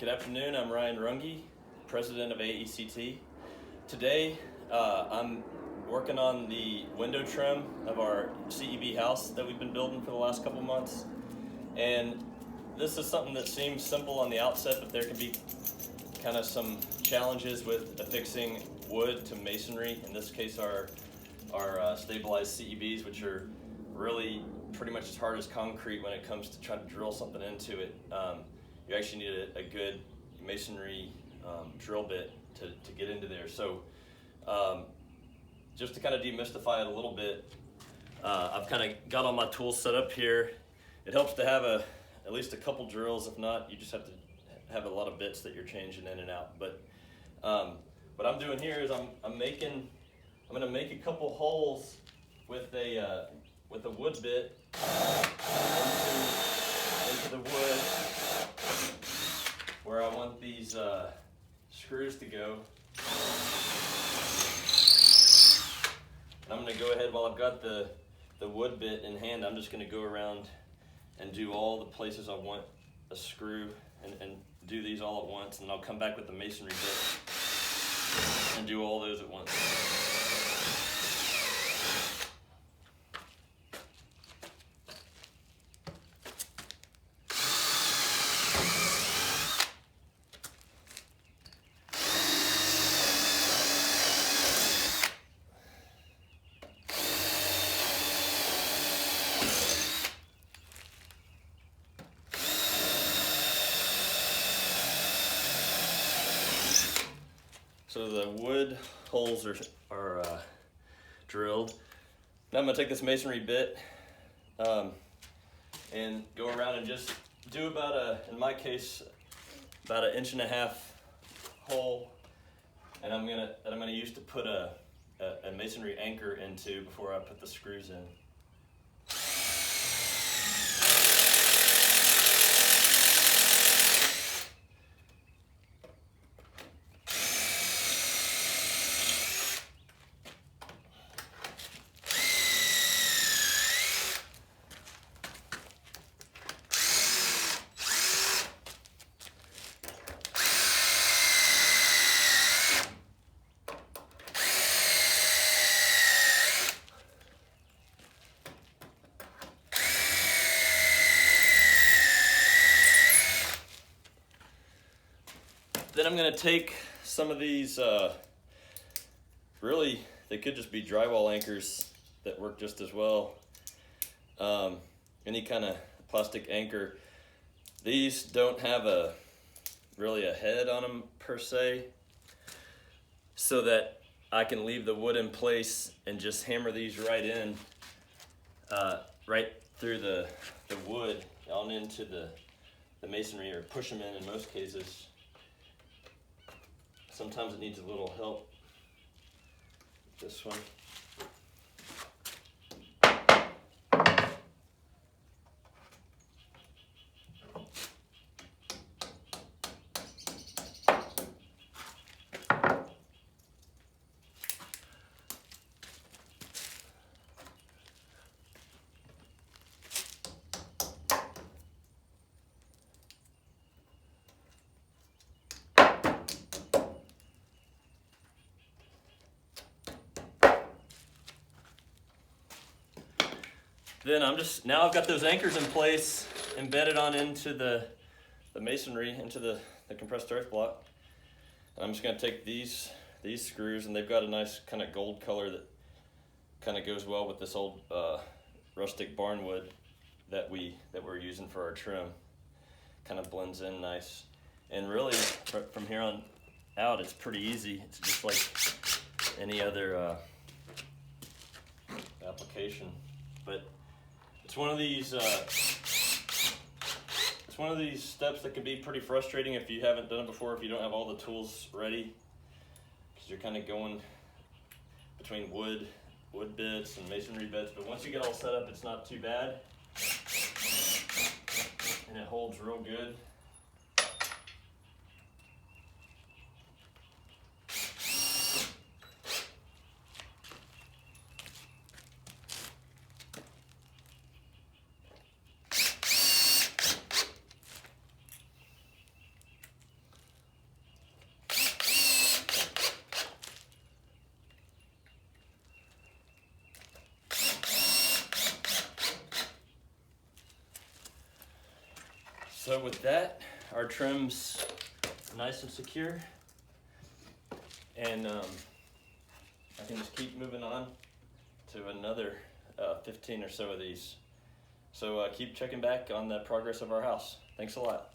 Good afternoon, I'm Ryan Runge, president of AECT. Today, I'm working on the window trim of our CEB house that we've been building for the last couple months. And this is something that seems simple on the outset, but there can be kind of some challenges with affixing wood to masonry. In this case, our stabilized CEBs, which are really pretty much as hard as concrete when it comes to trying to drill something into it. You actually need a good masonry drill bit to get into there. So just to kind of demystify it a little bit, I've kind of got all my tools set up here. It helps to have at least a couple drills. If not, you just have to have a lot of bits that you're changing in and out. But what I'm doing here is I'm going to make a couple holes with a wood bit into the wood where I want these screws to go. And I'm going to go ahead, while I've got the wood bit in hand, I'm just going to go around and do all the places I want a screw and do these all at once, and I'll come back with the masonry bit and do all those at once. So the wood holes are drilled. Now I'm going to take this masonry bit and go around and just do about in my case, about 1.5 inch hole, and I'm gonna use to put a masonry anchor into before I put the screws in. Then I'm going to take some of these, really, they could just be drywall anchors that work just as well. Any kind of plastic anchor. These don't have really a head on them per se, so that I can leave the wood in place and just hammer these right in, right through the wood on into the masonry, or push them in most cases. Sometimes it needs a little help. This one. Then now I've got those anchors in place, embedded on into the masonry, into the compressed earth block. And I'm just going to take these screws, and they've got a nice kind of gold color that kind of goes well with this old rustic barnwood that we're using for our trim. Kind of blends in nice. And really, from here on out, it's pretty easy. It's just like any other application, but it's one of these steps that can be pretty frustrating if you haven't done it before, if you don't have all the tools ready, because you're kind of going between wood bits and masonry bits. But once you get all set up, it's not too bad, and it holds real good. So with that, our trim's nice and secure, and I can just keep moving on to another 15 or so of these. So keep checking back on the progress of our house. Thanks a lot.